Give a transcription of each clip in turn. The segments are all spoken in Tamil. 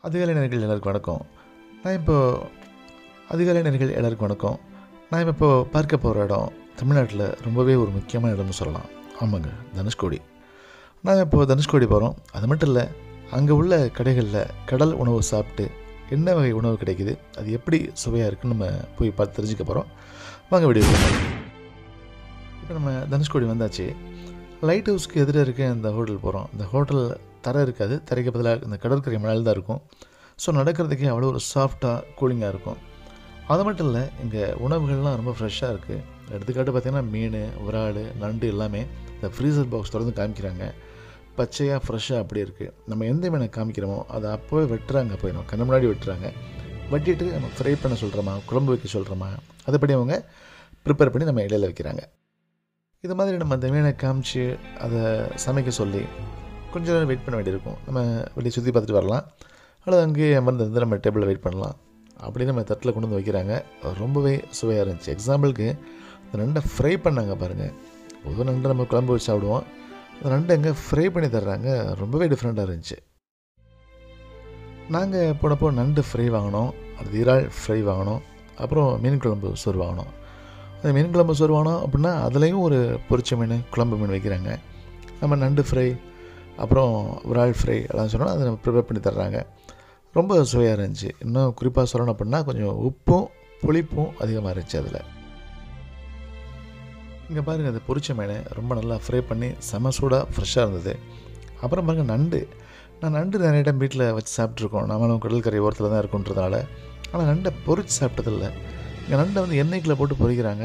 அதிகாலை நேயர்கள் எல்லாருக்கும் வணக்கம். நான் இப்போது அதிகாலை நேயர்கள் எல்லாருக்கும் வணக்கம். நான் இப்போது பார்க்க போகிற இடம் தமிழ்நாட்டில் ரொம்பவே ஒரு முக்கியமான இடம்னு சொல்லலாம். ஆமாங்க, தனுஷ்கோடி. நான் இப்போது தனுஷ்கோடி போகிறோம். அது மட்டும் இல்லை, அங்கே உள்ள கடைகளில் கடல் உணவு சாப்பிட்டு என்ன வகை உணவு கிடைக்குது, அது எப்படி சுவையாக இருக்குன்னு நம்ம போய் பார்த்து தெரிஞ்சுக்க போகிறோம். வாங்க வீடியோ போகலாம். இப்போ நம்ம தனுஷ்கோடி வந்தாச்சு. லைட் ஹவுஸ்க்கு எதிரே இருக்க இந்த ஹோட்டல் போகிறோம். இந்த ஹோட்டல் தரை இருக்காது, தரைக்கு பதிலாக இந்த கடற்கரை மணல் தான் இருக்கும். ஸோ நடக்கிறதுக்கே அவ்வளோ ஒரு சாஃப்டாக கூலிங்காக இருக்கும். அது மட்டும் இல்லை, இங்கே உணவுகள்லாம் ரொம்ப ஃப்ரெஷ்ஷாக இருக்குது. எடுத்துக்காட்டு பார்த்திங்கன்னா மீன், விரால், நண்டு எல்லாமே இந்த ஃப்ரீசர் பாக்ஸ் திறந்து காமிக்கிறாங்க. பச்சையாக ஃப்ரெஷ்ஷாக அப்படி இருக்குது. நம்ம எந்த மீனை காமிக்கிறோமோ அதை அப்போவே வெட்டுறாங்க, போய் நம்ம கண்ணு முன்னாடி வெட்டுறாங்க. வெட்டிட்டு நம்ம ஃப்ரை பண்ண சொல்கிறோமா, குழம்பு வைக்க சொல்கிறோமா, அதைப்படி அவங்க ப்ரிப்பேர் பண்ணி நம்ம இடையில வைக்கிறாங்க. இது மாதிரி நம்ம அந்த மீனை காமிச்சு அதை சமைக்க சொல்லி கொஞ்சம் நேரம் வெயிட் பண்ண வேண்டியிருக்கும். நம்ம வெளியே சுற்றி பார்த்துட்டு வரலாம், அல்லது அங்கேயே அமர்ந்து நம்ம டேபிளில் வெயிட் பண்ணலாம். அப்படி நம்ம தட்டில் கொண்டு வந்து வைக்கிறாங்க. ரொம்பவே சுவையாக இருந்துச்சு. எக்ஸாம்பிளுக்கு அந்த நண்டை ஃப்ரை பண்ணாங்க பாருங்கள். பொதுவாக நண்டை நம்ம குழம்பு வச்சு சாப்பிடுவோம். அந்த நண்டை எங்கே ஃப்ரை பண்ணி தர்றாங்க, ரொம்பவே டிஃப்ரெண்ட்டாக இருந்துச்சு. நாங்கள் போனப்போ நண்டு ஃப்ரை வாங்கினோம், அது இறால் ஃப்ரை வாங்கினோம், அப்புறம் மீன் குழம்பு சோறு வாங்கினோம். அந்த மீன் குழம்பு சோறு வாங்கினோம் அப்படின்னா அதுலேயும் ஒரு பொரிச்ச மீன், குழம்பு மீன் வைக்கிறாங்க. நம்ம நண்டு ஃப்ரை, அப்புறம் விரால் ஃப்ரை எல்லாம் சொன்னோம், அதை நம்ம ப்ரிப்பேர் பண்ணி தர்றாங்க. ரொம்ப சுவையாக இருந்துச்சு. இன்னும் குறிப்பாக சொல்லணும் அப்படின்னா கொஞ்சம் உப்பும் புளிப்பும் அதிகமாக இருந்துச்சு அதில். இங்கே பாருங்கள், அது பொரிச்ச மீன் ரொம்ப நல்லா ஃப்ரை பண்ணி செம சூடாக ஃப்ரெஷ்ஷாக இருந்தது. அப்புறம் பாருங்கள் நண்டு. நான் நண்டு நிறைய டைம் வீட்டில் வச்சு சாப்பிட்ருக்கோம். நம்மளும் கடற்கரை ஓரத்தில் தான் இருக்குன்றதுனால. ஆனால் நண்டை பொரிச்சு சாப்பிட்டதில்லை. இங்கே நண்டை வந்து எண்ணெய்க்குள்ளே போட்டு பொரிக்கிறாங்க.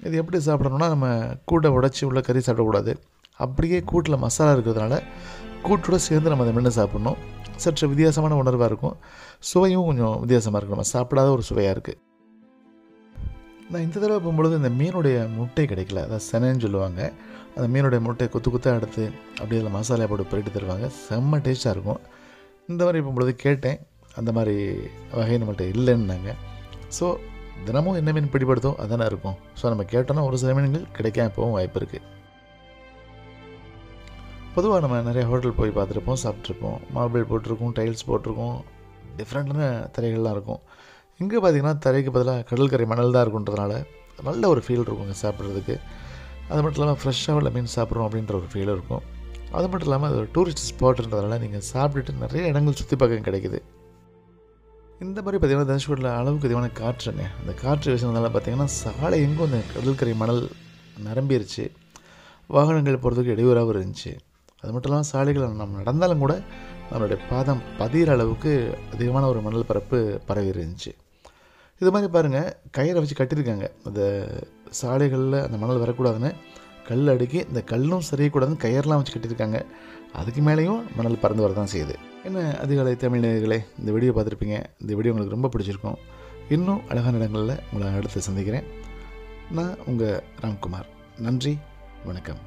இது எப்படி சாப்பிடணும்னா, நம்ம கூட்டை உடச்சி உள்ள கறி சாப்பிடக்கூடாது. அப்படியே கூட்டில் மசாலா இருக்கிறதுனால கூட்டோடு சேர்ந்து நம்ம அதை மென்று சாப்பிட்ணும். சற்று வித்தியாசமான உணர்வாக இருக்கும். சுவையும் கொஞ்சம் வித்தியாசமாக இருக்கும். நம்ம சாப்பிடாத ஒரு சுவையாக இருக்குது. நான் இந்த தடவை போகும்பொழுது இந்த மீனுடைய முட்டை கிடைக்கல, அதாவது செனைன்னு சொல்லுவாங்க. அந்த மீனுடைய முட்டையை கொத்தாக எடுத்து அப்படியே அதில் மசாலா போட்டு புரட்டி தருவாங்க. செம்ம டேஸ்ட்டாக இருக்கும். இந்த மாதிரி போகும்பொழுது கேட்டேன், அந்த மாதிரி வகை நம்மள்கிட்ட இல்லைன்னாங்க. ஸோ தினமும் என்ன மீன் பிடிபடுதோ அதானே இருக்கும். ஸோ நம்ம கேட்டோன்னா ஒரு சில மீன்கள் கிடைக்காம போகவும் வாய்ப்பு இருக்குது. பொதுவாக நம்ம நிறைய ஹோட்டல் போய் பார்த்துருப்போம், சாப்பிட்ருப்போம். மார்பிள் போட்டிருக்கோம், டைல்ஸ் போட்டிருக்கோம், டிஃப்ரெண்ட்டான திரைகள்லாம் இருக்கும். இங்கே பார்த்திங்கன்னா தரைக்கு பதிலாக கடற்கரை மணல் தான் இருக்குன்றதுனால நல்ல ஒரு ஃபீல் இருக்குங்க சாப்பிட்றதுக்கு. அது மட்டும் இல்லாமல் ஃப்ரெஷ்ஷாக உள்ள மீன் சாப்பிட்றோம் அப்படின்ற ஒரு ஃபீல் இருக்கும். அது மட்டும் இல்லாமல் அது ஒரு டூரிஸ்ட் ஸ்பாட்ன்றதுனால நீங்கள் சாப்பிட்டுட்டு நிறைய இடங்கள் சுற்றி பார்க்க கிடைக்குது. இந்த மாதிரி பார்த்திங்கன்னா தனுஷ்கோடியில் அளவுக்கு அதிகமான காற்றுங்க. அந்த காற்று வீசினதுனால பார்த்திங்கன்னா சாலை எங்கும் அந்த கடற்கரை மணல் நிரம்பிருச்சு. வாகனங்கள் போகிறதுக்கு இடையூறாகவும் இருந்துச்சு. அது மட்டும் இல்லாமல் சாலைகள் நம்ம நடந்தாலும் கூட நம்மளுடைய பாதம் பதிகிற அளவுக்கு அதிகமான ஒரு மணல் பரப்பு பரவி இருந்துச்சு. இது மாதிரி பாருங்கள், கயிறை வச்சு கட்டியிருக்காங்க. அந்த சாலைகளில் அந்த மணல் வரக்கூடாதுன்னு கல் அடுக்கி, இந்த கல்லும் சரியக்கூடாதுன்னு கயிறெலாம் வச்சு கட்டியிருக்காங்க. அதுக்கு மேலேயும் மணல் பறந்து வரதான் செய்யுது. என்ன அதிகாலை தமிழ் நேயர்களே, இந்த வீடியோ பார்த்துருப்பீங்க. இந்த வீடியோ உங்களுக்கு ரொம்ப பிடிச்சிருக்கும். இன்னும் அழகான இடங்களில் உங்களை அடுத்து சந்திக்கிறேன். நான் உங்கள் ராம்குமார். நன்றி, வணக்கம்.